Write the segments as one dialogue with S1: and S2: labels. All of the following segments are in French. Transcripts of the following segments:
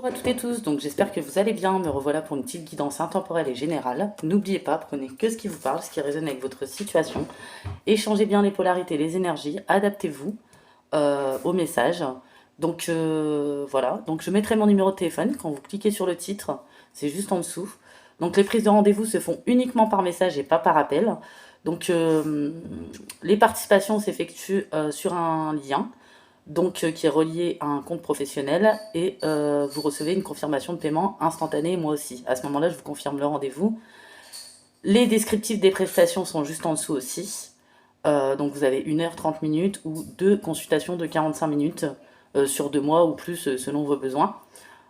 S1: Bonjour à toutes et tous, donc j'espère que vous allez bien, me revoilà pour une petite guidance intemporelle et générale. N'oubliez pas, prenez que ce qui vous parle, ce qui résonne avec votre situation, échangez bien les polarités, les énergies, adaptez-vous au message. Donc voilà, donc je mettrai mon numéro de téléphone quand vous cliquez sur le titre, c'est juste en dessous. Donc les prises de rendez-vous se font uniquement par message et pas par appel. Donc les participations s'effectuent sur un lien qui est relié à un compte professionnel et vous recevez une confirmation de paiement instantanée, moi aussi. À ce moment-là, je vous confirme le rendez-vous. Les descriptifs des prestations sont juste en dessous aussi. Donc vous avez 1 heure 30 minutes ou 2 consultations de 45 minutes sur 2 mois ou plus selon vos besoins.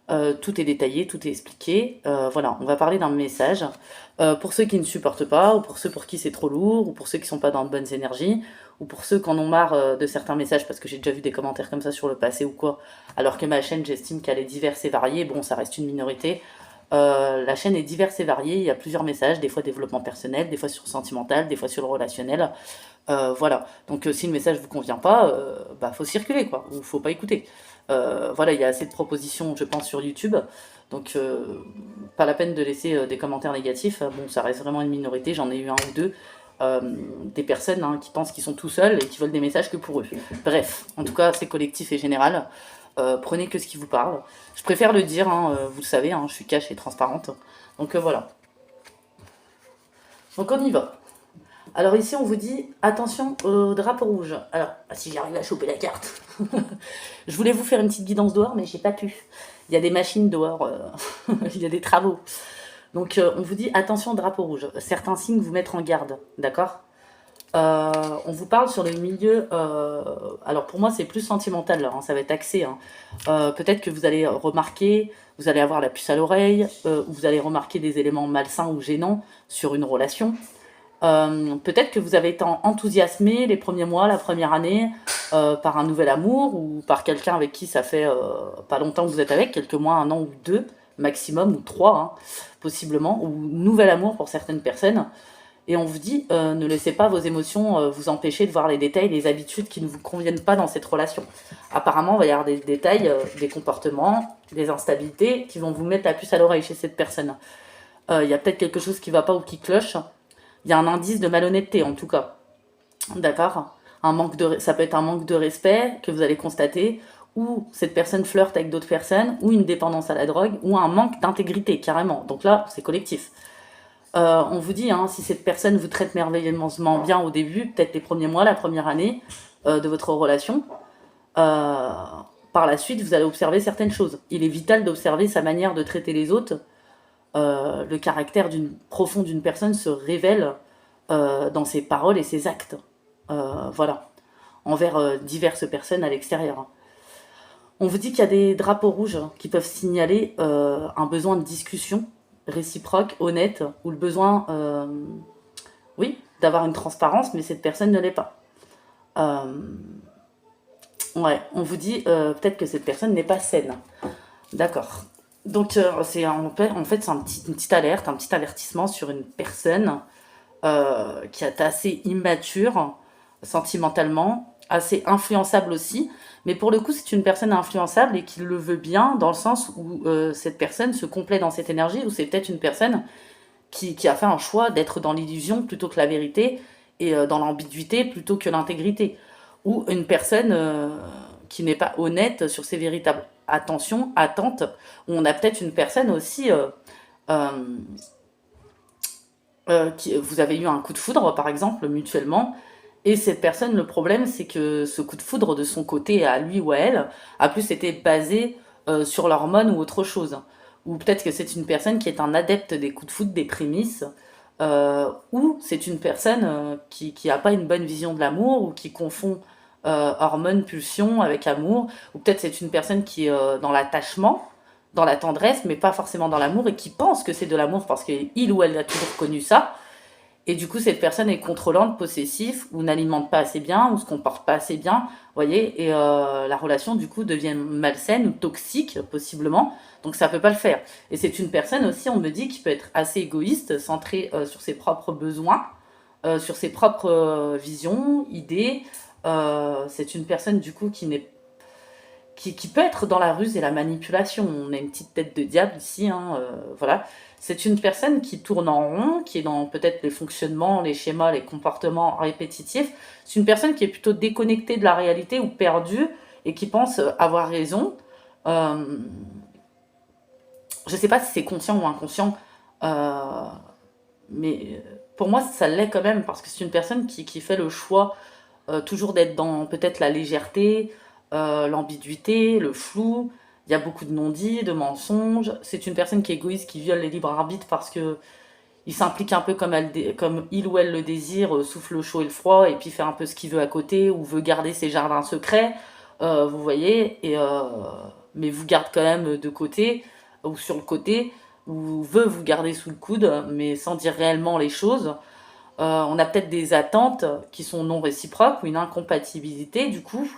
S1: Tout est détaillé, tout est expliqué. Voilà, on va parler d'un message. Pour ceux qui ne supportent pas, ou pour ceux pour qui c'est trop lourd, ou pour ceux qui ne sont pas dans de bonnes énergies, ou pour ceux qui en ont marre de certains messages, parce que j'ai déjà vu des commentaires comme ça sur le passé ou quoi, alors que ma chaîne, j'estime qu'elle est diverse et variée. Bon, ça reste une minorité. La chaîne est diverse et variée, il y a plusieurs messages, des fois développement personnel, des fois sur sentimental, des fois sur le relationnel. Voilà, donc si le message vous convient pas, bah faut circuler quoi, ou faut pas écouter. Voilà, il y a assez de propositions, je pense, sur YouTube, donc pas la peine de laisser des commentaires négatifs. Bon, ça reste vraiment une minorité, j'en ai eu un ou deux, des personnes qui pensent qu'ils sont tout seuls et qui veulent des messages que pour eux. Bref, en tout cas, c'est collectif et général. Prenez que ce qui vous parle. Je préfère le dire, vous le savez, je suis cash et transparente. Donc voilà. Donc on y va. Alors ici, on vous dit attention au drapeau rouge. Alors, si j'arrive à choper la carte. Je voulais vous faire une petite guidance dehors, mais j'ai pas pu. Il y a des machines dehors, il y a des travaux. Donc, on vous dit attention au drapeau rouge. Certains signes vous mettent en garde, d'accord. On vous parle sur le milieu. Alors, pour moi, c'est plus sentimental, là, ça va être axé. Peut-être que vous allez remarquer, vous allez avoir la puce à l'oreille, ou vous allez remarquer des éléments malsains ou gênants sur une relation. Peut-être que vous avez été enthousiasmé les premiers mois, la première année, par un nouvel amour ou par quelqu'un avec qui ça fait pas longtemps que vous êtes avec, quelques mois, 1 an ou 2 maximum, ou 3 possiblement, ou nouvel amour pour certaines personnes. Et on vous dit, ne laissez pas vos émotions vous empêcher de voir les détails, les habitudes qui ne vous conviennent pas dans cette relation. Apparemment, il va y avoir des détails, des comportements, des instabilités qui vont vous mettre la puce à l'oreille chez cette personne. Il y a peut-être quelque chose qui ne va pas ou qui cloche. Il y a un indice de malhonnêteté en tout cas. D'accord. Ça peut être un manque de respect que vous allez constater, ou cette personne flirte avec d'autres personnes, ou une dépendance à la drogue, ou un manque d'intégrité carrément. Donc là, c'est collectif. On vous dit, si cette personne vous traite merveilleusement bien au début, peut-être les premiers mois, la première année de votre relation, par la suite, vous allez observer certaines choses. Il est vital d'observer sa manière de traiter les autres. Le caractère profond d'une personne se révèle dans ses paroles et ses actes. Voilà, envers diverses personnes à l'extérieur. On vous dit qu'il y a des drapeaux rouges qui peuvent signaler un besoin de discussion réciproque, honnête, ou le besoin, oui, d'avoir une transparence, mais cette personne ne l'est pas. Ouais, on vous dit peut-être que cette personne n'est pas saine. D'accord. Donc, c'est en fait c'est une petite alerte, un petit avertissement sur une personne qui est assez immature sentimentalement, assez influençable aussi. Mais pour le coup, c'est une personne influençable et qui le veut bien, dans le sens où cette personne se complaît dans cette énergie, ou c'est peut-être une personne qui a fait un choix d'être dans l'illusion plutôt que la vérité, et dans l'ambiguïté plutôt que l'intégrité. Ou une personne qui n'est pas honnête sur ses véritables attentes. On a peut-être une personne aussi vous avez eu un coup de foudre, par exemple, mutuellement, et cette personne, le problème, c'est que ce coup de foudre, de son côté, à lui ou à elle, a plus été basé sur l'hormone ou autre chose. Ou peut-être que c'est une personne qui est un adepte des coups de foudre, des prémices, ou c'est une personne qui n'a pas une bonne vision de l'amour, ou qui confond hormones, pulsion avec amour, ou peut-être c'est une personne qui est dans l'attachement, dans la tendresse, mais pas forcément dans l'amour, et qui pense que c'est de l'amour parce qu'il ou elle a toujours connu ça. Et du coup, cette personne est contrôlante, possessive, ou n'alimente pas assez bien, ou se comporte pas assez bien, vous voyez, et la relation, du coup, devient malsaine ou toxique, possiblement. Donc, ça peut pas le faire. Et c'est une personne aussi, on me dit, qui peut être assez égoïste, centrée sur ses propres besoins, sur ses propres visions, idées. C'est une personne, du coup, qui peut être dans la ruse et la manipulation. On a une petite tête de diable ici, hein, voilà. C'est une personne qui tourne en rond, qui est dans peut-être les fonctionnements, les schémas, les comportements répétitifs. C'est une personne qui est plutôt déconnectée de la réalité ou perdue et qui pense avoir raison. Euh, je ne sais pas si c'est conscient ou inconscient, euh, mais pour moi, ça l'est quand même, parce que c'est une personne qui fait le choix toujours d'être dans peut-être la légèreté, l'ambiguïté, le flou. Il y a beaucoup de non-dits, de mensonges. C'est une personne qui est égoïste, qui viole les libres arbitres parce que il s'implique un peu comme il ou elle le désire, souffle le chaud et le froid, et puis fait un peu ce qu'il veut à côté, ou veut garder ses jardins secrets, vous voyez, mais vous garde quand même de côté, ou sur le côté, ou veut vous garder sous le coude, mais sans dire réellement les choses. On a peut-être des attentes qui sont non réciproques, ou une incompatibilité du coup,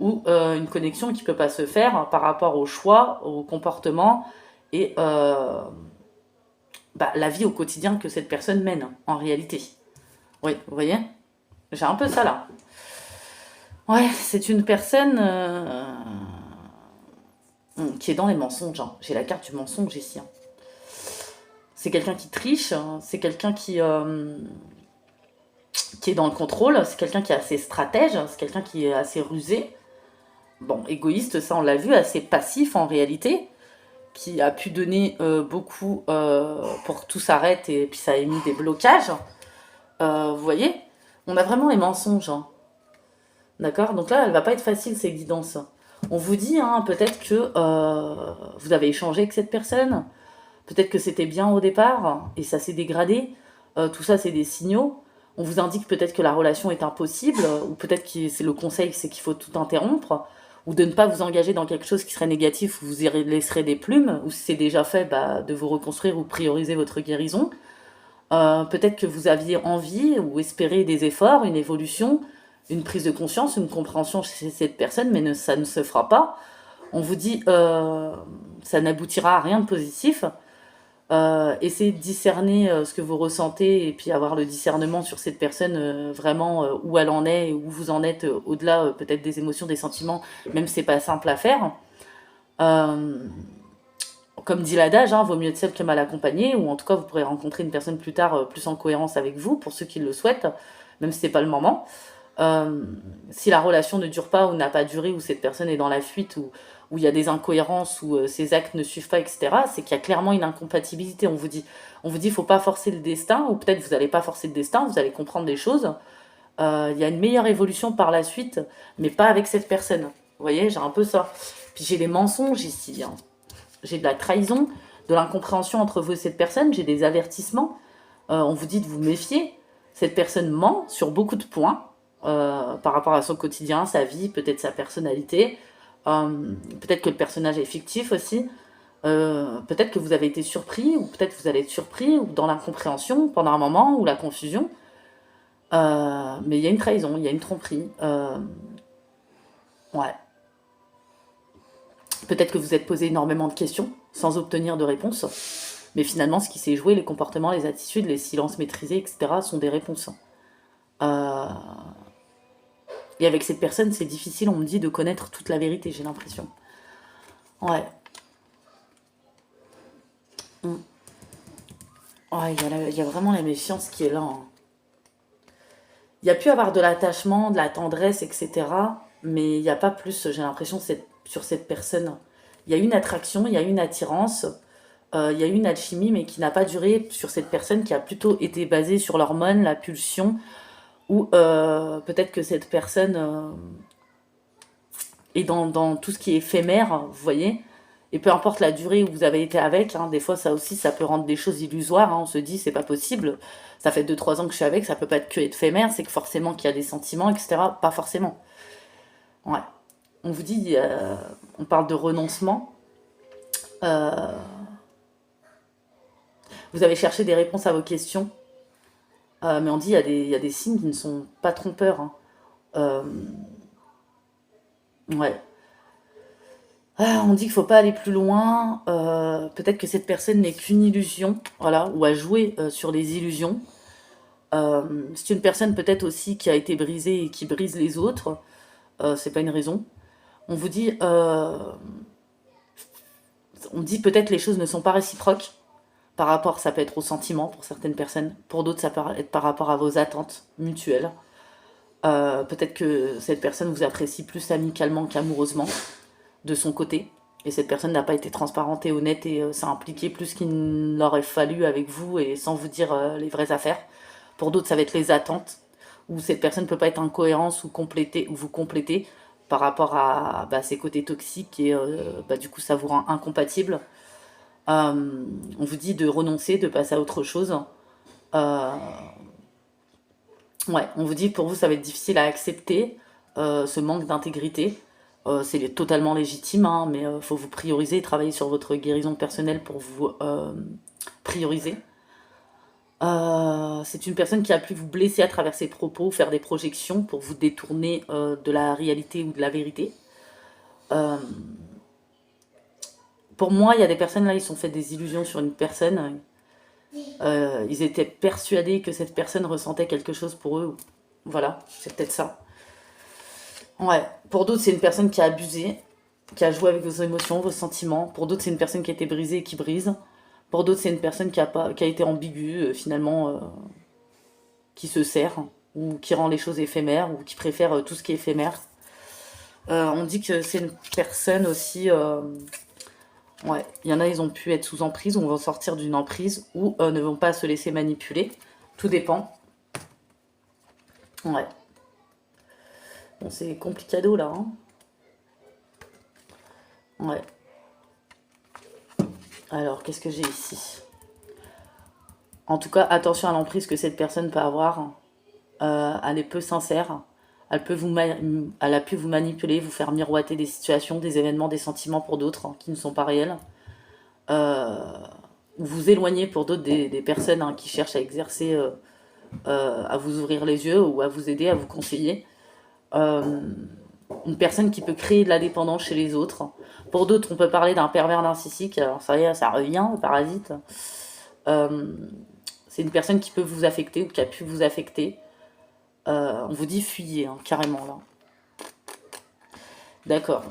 S1: ou une connexion qui ne peut pas se faire par rapport au choix, au comportement et la vie au quotidien que cette personne mène en réalité. Oui, vous voyez, j'ai un peu ça là. Ouais, c'est une personne qui est dans les mensonges, hein. J'ai la carte du mensonge ici, hein. C'est quelqu'un qui triche, hein. C'est quelqu'un qui est dans le contrôle, c'est quelqu'un qui est assez stratège, c'est quelqu'un qui est assez rusé. Bon, égoïste, ça on l'a vu, assez passif en réalité, qui a pu donner beaucoup pour que tout s'arrête, et puis ça a émis des blocages. Vous voyez, on a vraiment les mensonges, hein. D'accord. Donc là, elle va pas être facile, ces guidances. On vous dit, hein, peut-être que vous avez échangé avec cette personne, peut-être que c'était bien au départ, et ça s'est dégradé. Tout ça, c'est des signaux. On vous indique peut-être que la relation est impossible, ou peut-être que c'est le conseil, c'est qu'il faut tout interrompre, ou de ne pas vous engager dans quelque chose qui serait négatif, où vous y laisserez des plumes, ou si c'est déjà fait, de vous reconstruire ou prioriser votre guérison. Peut-être que vous aviez envie ou espéré des efforts, une évolution, une prise de conscience, une compréhension chez cette personne, mais ça ne se fera pas. On vous dit ça n'aboutira à rien de positif. Essayez de discerner ce que vous ressentez, et puis avoir le discernement sur cette personne, vraiment où elle en est et où vous en êtes, au-delà peut-être des émotions, des sentiments, même si c'est pas simple à faire. Euh, Comme dit l'adage, hein, vaut mieux être seul que mal accompagné, ou en tout cas vous pourrez rencontrer une personne plus tard plus en cohérence avec vous, pour ceux qui le souhaitent, même si c'est pas le moment. Euh, Si la relation ne dure pas ou n'a pas duré, ou cette personne est dans la fuite, ou où il y a des incohérences, ou ses actes ne suivent pas, etc., c'est qu'il y a clairement une incompatibilité. On vous dit, il faut pas forcer le destin, ou peut-être vous n'allez pas forcer le destin, vous allez comprendre des choses. Il y a une meilleure évolution par la suite, mais pas avec cette personne. Vous voyez, j'ai un peu ça. Puis j'ai les mensonges ici, hein. J'ai de la trahison, de l'incompréhension entre vous et cette personne, j'ai des avertissements. On vous dit de vous méfier. Cette personne ment sur beaucoup de points, par rapport à son quotidien, sa vie, peut-être sa personnalité. Peut-être que le personnage est fictif aussi. Peut-être que vous avez été surpris, ou peut-être que vous allez être surpris, ou dans l'incompréhension pendant un moment, ou la confusion. Mais il y a une trahison, il y a une tromperie. Ouais. Peut-être que vous êtes posé énormément de questions sans obtenir de réponse. Mais finalement, ce qui s'est joué, les comportements, les attitudes, les silences maîtrisés, etc., sont des réponses. Euh, Et avec cette personne, c'est difficile, on me dit, de connaître toute la vérité, j'ai l'impression. Ouais. Mm. Ouais, il y a vraiment la méfiance qui est là, hein. Il y a pu avoir de l'attachement, de la tendresse, etc. Mais il n'y a pas plus, j'ai l'impression, sur cette personne. Il y a une attraction, il y a une attirance, il y a une alchimie, mais qui n'a pas duré sur cette personne, qui a plutôt été basée sur l'hormone, la pulsion, ou peut-être que cette personne est dans tout ce qui est éphémère, vous voyez. Et peu importe la durée où vous avez été avec, hein, des fois ça aussi, ça peut rendre des choses illusoires, hein. On se dit, c'est pas possible, ça fait 2 3 ans que je suis avec, ça peut pas être que éphémère, c'est que forcément qu'il y a des sentiments, etc. Pas forcément. Ouais. On vous dit, on parle de renoncement. Euh, vous avez cherché des réponses à vos questions, mais on dit, il y a des signes qui ne sont pas trompeurs, hein. Euh, ouais. On dit qu'il faut pas aller plus loin. Peut-être que cette personne n'est qu'une illusion, voilà, ou a joué sur les illusions. C'est une personne peut-être aussi qui a été brisée et qui brise les autres. C'est pas une raison. On vous dit, on dit peut-être les choses ne sont pas réciproques. Par rapport, ça peut être au sentiment pour certaines personnes. Pour d'autres, ça peut être par rapport à vos attentes mutuelles. Peut-être que cette personne vous apprécie plus amicalement qu'amoureusement de son côté. Et cette personne n'a pas été transparente et honnête et ça a impliqué plus qu'il n'aurait fallu avec vous et sans vous dire les vraies affaires. Pour d'autres, ça va être les attentes, où cette personne ne peut pas être en cohérence ou, ou vous compléter par rapport à ses côtés toxiques et du coup ça vous rend incompatible. On vous dit de renoncer, de passer à autre chose. Ouais, on vous dit pour vous ça va être difficile à accepter ce manque d'intégrité. C'est totalement légitime, hein, mais faut vous prioriser et travailler sur votre guérison personnelle pour vous prioriser. C'est une personne qui a pu vous blesser à travers ses propos, faire des projections pour vous détourner de la réalité ou de la vérité. Pour moi, il y a des personnes là, ils se sont fait des illusions sur une personne. Ils étaient persuadés que cette personne ressentait quelque chose pour eux. Voilà, c'est peut-être ça. Ouais, pour d'autres, c'est une personne qui a abusé, qui a joué avec vos émotions, vos sentiments. Pour d'autres, c'est une personne qui a été brisée et qui brise. Pour d'autres, c'est une personne qui a été ambiguë, finalement, qui se sert, ou qui rend les choses éphémères, ou qui préfère tout ce qui est éphémère. On dit que c'est une personne aussi... ouais, il y en a, ils ont pu être sous emprise, ou vont sortir d'une emprise, ou ne vont pas se laisser manipuler. Tout dépend. Ouais. Bon, c'est complicado, là, hein. Ouais. Alors, qu'est-ce que j'ai ici? En tout cas, attention à l'emprise que cette personne peut avoir. Elle est peu sincère. Elle a pu vous manipuler, vous faire miroiter des situations, des événements, des sentiments pour d'autres qui ne sont pas réels. Ou vous éloigner pour d'autres des personnes qui cherchent à exercer, à vous ouvrir les yeux ou à vous aider, à vous conseiller. Une personne qui peut créer de la dépendance chez les autres. Pour d'autres, on peut parler d'un pervers narcissique. Alors ça y est, ça revient, le parasite. C'est une personne qui peut vous affecter ou qui a pu vous affecter. On vous dit fuyez, hein, carrément là. D'accord.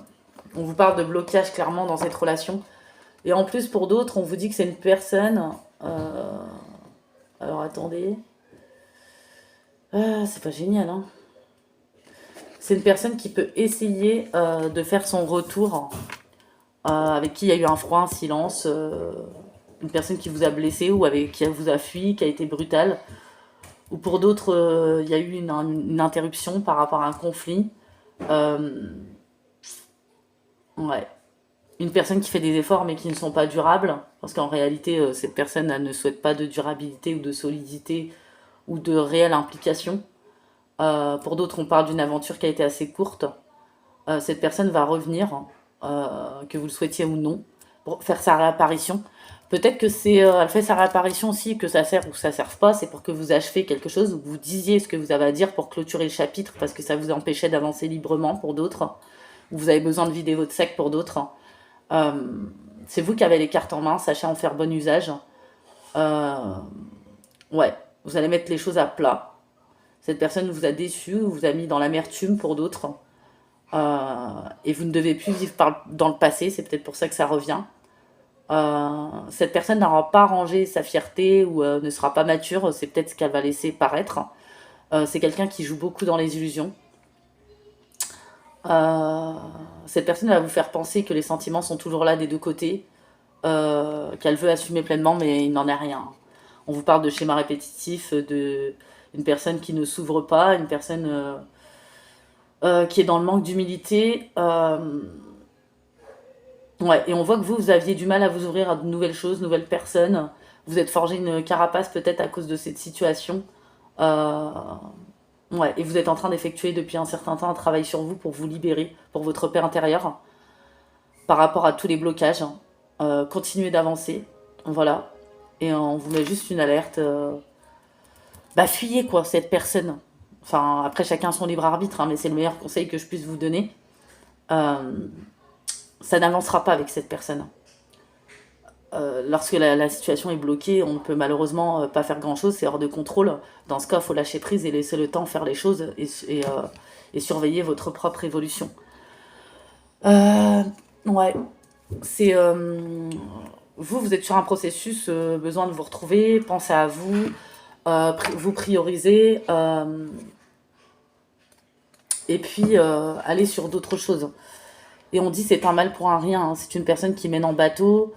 S1: On vous parle de blocage clairement dans cette relation. Et en plus, pour d'autres, on vous dit que c'est une personne... Alors attendez. C'est pas génial, hein. C'est une personne qui peut essayer de faire son retour, avec qui il y a eu un froid, un silence, une personne qui vous a blessé ou avec qui vous a fui, qui a été brutale. Ou pour d'autres, il y a eu une interruption par rapport à un conflit. Ouais. Une personne qui fait des efforts mais qui ne sont pas durables, parce qu'en réalité, cette personne elle ne souhaite pas de durabilité ou de solidité ou de réelle implication. Pour d'autres, on parle d'une aventure qui a été assez courte. Cette personne va revenir, que vous le souhaitiez ou non, pour faire sa réapparition. Peut-être que elle fait sa réapparition aussi, que ça sert ou que ça ne serve pas, c'est pour que vous acheviez quelque chose, ou que vous disiez ce que vous avez à dire pour clôturer le chapitre, parce que ça vous empêchait d'avancer librement pour d'autres, ou vous avez besoin de vider votre sac pour d'autres. C'est vous qui avez les cartes en main, sachez en faire bon usage. Ouais, vous allez mettre les choses à plat. Cette personne vous a déçu, vous a mis dans l'amertume pour d'autres. Et vous ne devez plus vivre dans le passé, c'est peut-être pour ça que ça revient. Cette personne n'aura pas rangé sa fierté ou ne sera pas mature, c'est peut-être ce qu'elle va laisser paraître. C'est quelqu'un qui joue beaucoup dans les illusions. Cette personne va vous faire penser que les sentiments sont toujours là des deux côtés, qu'elle veut assumer pleinement, mais il n'en est rien. On vous parle de schémas répétitifs, une personne qui ne s'ouvre pas, une personne qui est dans le manque d'humilité. Ouais, et on voit que vous aviez du mal à vous ouvrir à de nouvelles choses, nouvelles personnes. Vous êtes forgé une carapace peut-être à cause de cette situation. Ouais, et vous êtes en train d'effectuer depuis un certain temps un travail sur vous pour vous libérer, pour votre paix intérieure, par rapport à tous les blocages. Continuez d'avancer, voilà. Et on vous met juste une alerte. Fuyez quoi, cette personne. Enfin, après chacun son libre arbitre, hein, mais c'est le meilleur conseil que je puisse vous donner. Ça n'avancera pas avec cette personne. Lorsque la situation est bloquée, on ne peut malheureusement pas faire grand-chose, c'est hors de contrôle. Dans ce cas, il faut lâcher prise et laisser le temps faire les choses et surveiller votre propre évolution. Euh, ouais, c'est... vous, vous êtes sur un processus, besoin de vous retrouver, pensez à vous, vous prioriser, et puis aller sur d'autres choses. Et on dit c'est un mal pour un rien, hein. C'est une personne qui mène en bateau,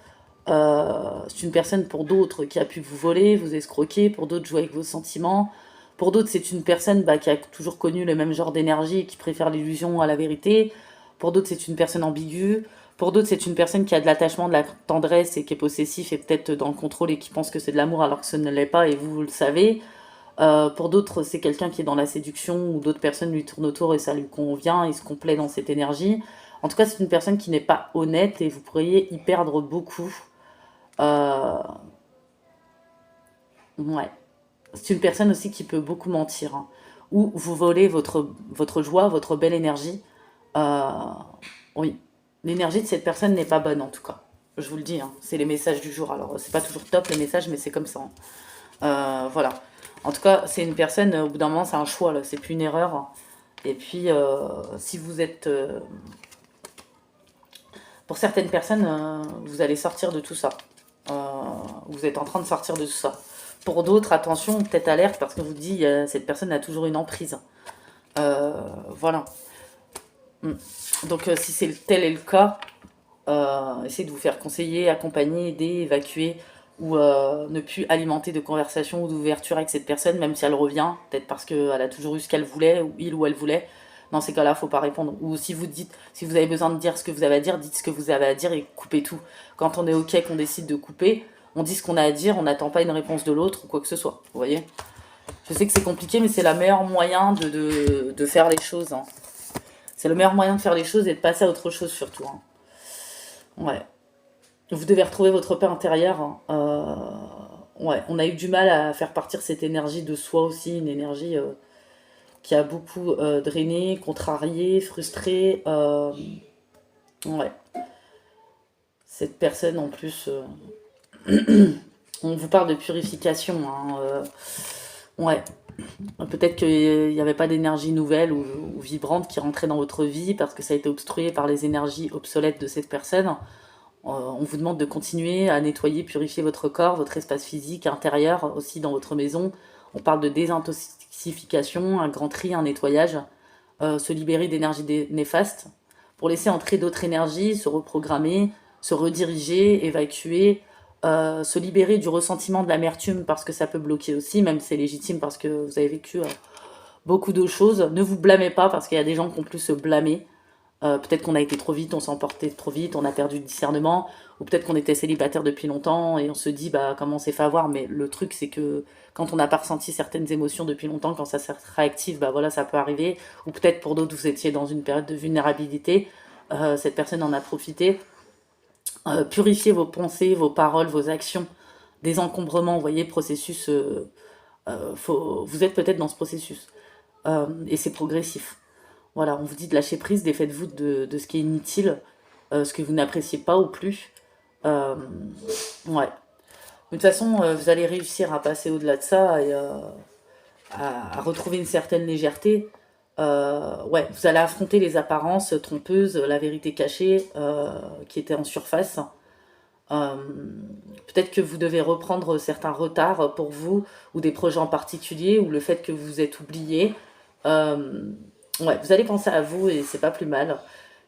S1: c'est une personne pour d'autres qui a pu vous voler, vous escroquer, pour d'autres jouer avec vos sentiments. Pour d'autres, c'est une personne qui a toujours connu le même genre d'énergie et qui préfère l'illusion à la vérité. Pour d'autres, c'est une personne ambiguë. Pour d'autres, c'est une personne qui a de l'attachement, de la tendresse et qui est possessif et peut-être dans le contrôle et qui pense que c'est de l'amour alors que ce ne l'est pas et vous, vous le savez. Pour d'autres, c'est quelqu'un qui est dans la séduction ou d'autres personnes lui tournent autour et ça lui convient, il se complaît dans cette énergie. En tout cas, c'est une personne qui n'est pas honnête et vous pourriez y perdre beaucoup. Euh, ouais. C'est une personne aussi qui peut beaucoup mentir, hein. Ou vous voler votre joie, votre belle énergie. Euh, oui. L'énergie de cette personne n'est pas bonne en tout cas. Je vous le dis, hein. C'est les messages du jour. Alors, c'est pas toujours top les messages, mais c'est comme ça, hein. Voilà. En tout cas, c'est une personne, au bout d'un moment, c'est un choix, là. C'est plus une erreur. Et puis, si vous êtes. Pour certaines personnes, vous allez sortir de tout ça. Euh, vous êtes en train de sortir de tout ça. Pour d'autres, attention, peut-être alerte, parce que je vous dis, cette personne a toujours une emprise. Voilà. Mm. Donc, si c'est tel est le cas, essayez de vous faire conseiller, accompagner, aider, évacuer, ou ne plus alimenter de conversation ou d'ouverture avec cette personne, même si elle revient, peut-être parce qu'elle a toujours eu ce qu'elle voulait, ou il ou elle voulait. Dans ces cas-là, faut pas répondre. Ou si vous dites, si vous avez besoin de dire ce que vous avez à dire, dites ce que vous avez à dire et coupez tout. Quand on est ok, qu'on décide de couper, on dit ce qu'on a à dire, on n'attend pas une réponse de l'autre ou quoi que ce soit. Vous voyez? Je sais que c'est compliqué, mais c'est le meilleur moyen de faire les choses, hein. C'est le meilleur moyen de faire les choses et de passer à autre chose surtout, hein. Ouais. Vous devez retrouver votre paix intérieure, hein. Ouais, on a eu du mal à faire partir cette énergie de soi aussi, une énergie qui a beaucoup drainé, contrarié, frustré. Ouais, cette personne en plus, on vous parle de purification, hein, ouais, peut-être qu'il n'y avait pas d'énergie nouvelle ou vibrante qui rentrait dans votre vie parce que ça a été obstrué par les énergies obsolètes de cette personne. On vous demande de continuer à nettoyer, purifier votre corps, votre espace physique, intérieur, aussi dans votre maison. On parle de désintoxication, un grand tri, un nettoyage, se libérer d'énergies néfastes pour laisser entrer d'autres énergies, se reprogrammer, se rediriger, évacuer, se libérer du ressentiment de l'amertume parce que ça peut bloquer aussi, même si c'est légitime parce que vous avez vécu beaucoup de choses. Ne vous blâmez pas parce qu'il y a des gens qui ont plus se blâmer. Peut-être qu'on a été trop vite, on s'est emporté trop vite, on a perdu le discernement, ou peut-être qu'on était célibataire depuis longtemps et on se dit bah comment on s'est fait avoir. Mais le truc c'est que quand on n'a pas ressenti certaines émotions depuis longtemps, quand ça se réactive, bah voilà ça peut arriver. Ou peut-être pour d'autres vous étiez dans une période de vulnérabilité, cette personne en a profité. Purifiez vos pensées, vos paroles, vos actions, des encombrements, vous voyez, processus. Vous êtes peut-être dans ce processus et c'est progressif. Voilà, on vous dit de lâcher prise, défaites-vous de ce qui est inutile, ce que vous n'appréciez pas ou plus. Euh, ouais. De toute façon, vous allez réussir à passer au-delà de ça et à retrouver une certaine légèreté. Ouais, vous allez affronter les apparences trompeuses, la vérité cachée qui était en surface. Euh, Peut-être que vous devez reprendre certains retards pour vous ou des projets en particulier ou le fait que vous êtes oublié. Euh, ouais, vous allez penser à vous et c'est pas plus mal.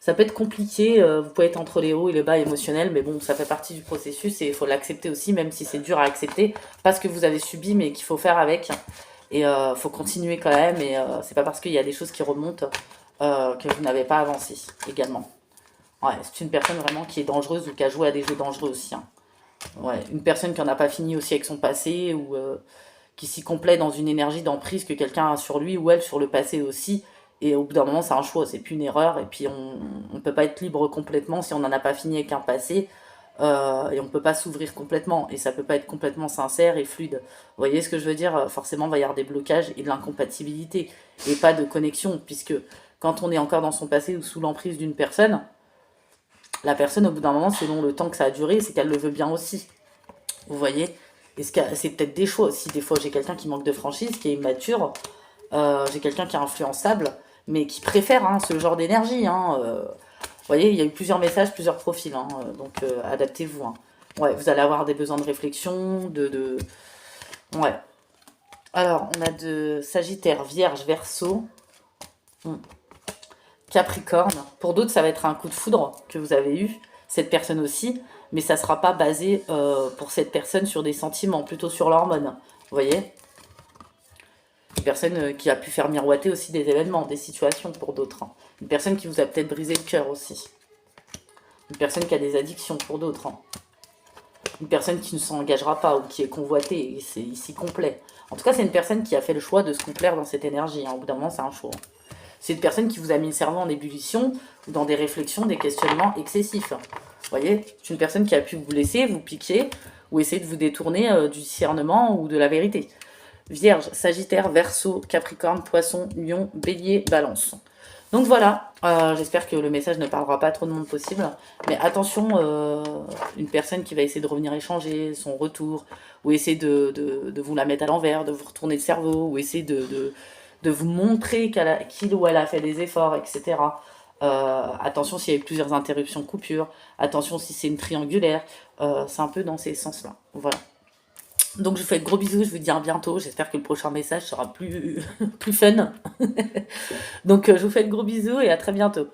S1: Ça peut être compliqué, vous pouvez être entre les hauts et les bas émotionnels, mais bon, ça fait partie du processus et il faut l'accepter aussi, même si c'est dur à accepter. Pas ce que vous avez subi, mais qu'il faut faire avec. Et faut continuer quand même. Et c'est pas parce qu'il y a des choses qui remontent que vous n'avez pas avancé également. Ouais, c'est une personne vraiment qui est dangereuse ou qui a joué à des jeux dangereux aussi, hein. Ouais, une personne qui en a pas fini aussi avec son passé ou qui s'y complaît dans une énergie d'emprise que quelqu'un a sur lui ou elle sur le passé aussi. Et au bout d'un moment, c'est un choix, c'est plus une erreur. Et puis, on peut pas être libre complètement si on n'en a pas fini avec un passé. Et on peut pas s'ouvrir complètement. Et ça peut pas être complètement sincère et fluide. Vous voyez ce que je veux dire? Forcément, il va y avoir des blocages et de l'incompatibilité. Et pas de connexion. Puisque quand on est encore dans son passé ou sous l'emprise d'une personne, la personne, au bout d'un moment, selon le temps que ça a duré, c'est qu'elle le veut bien aussi. Vous voyez? Et c'est peut-être des choix aussi. Des fois, j'ai quelqu'un qui manque de franchise, qui est immature. J'ai quelqu'un qui est influençable, mais qui préfère hein, ce genre d'énergie, hein. voyez, il y a eu plusieurs messages, plusieurs profils, hein, donc adaptez-vous. Hein. Ouais, vous allez avoir des besoins de réflexion, Ouais. Alors, on a de Sagittaire, Vierge, Verseau, hmm, Capricorne. Pour d'autres, ça va être un coup de foudre que vous avez eu, cette personne aussi, mais ça ne sera pas basé pour cette personne sur des sentiments, plutôt sur l'hormone. Vous voyez? Une personne qui a pu faire miroiter aussi des événements, des situations pour d'autres. Hein. Une personne qui vous a peut-être brisé le cœur aussi. Une personne qui a des addictions pour d'autres. Hein. Une personne qui ne s'engagera pas ou qui est convoitée, et c'est ici complet. En tout cas, c'est une personne qui a fait le choix de se complaire dans cette énergie. Hein. Au bout d'un moment, c'est un choix. C'est une personne qui vous a mis le cerveau en ébullition ou dans des réflexions, des questionnements excessifs. Vous voyez, c'est une personne qui a pu vous laisser, vous piquer ou essayer de vous détourner du discernement ou de la vérité. Vierge, Sagittaire, Verseau, Capricorne, Poisson, Lion, Bélier, Balance. Donc voilà, j'espère que le message ne parlera pas à trop de monde possible. Mais attention, une personne qui va essayer de revenir échanger son retour, ou essayer de vous la mettre à l'envers, de vous retourner le cerveau, ou essayer de vous montrer qu'il ou elle a fait des efforts, etc. Attention s'il y a eu plusieurs interruptions, coupures. Attention si c'est une triangulaire. C'est un peu dans ces sens-là. Voilà. Donc je vous fais de gros bisous, je vous dis à bientôt. J'espère que le prochain message sera plus, plus fun. Donc je vous fais de gros bisous et à très bientôt.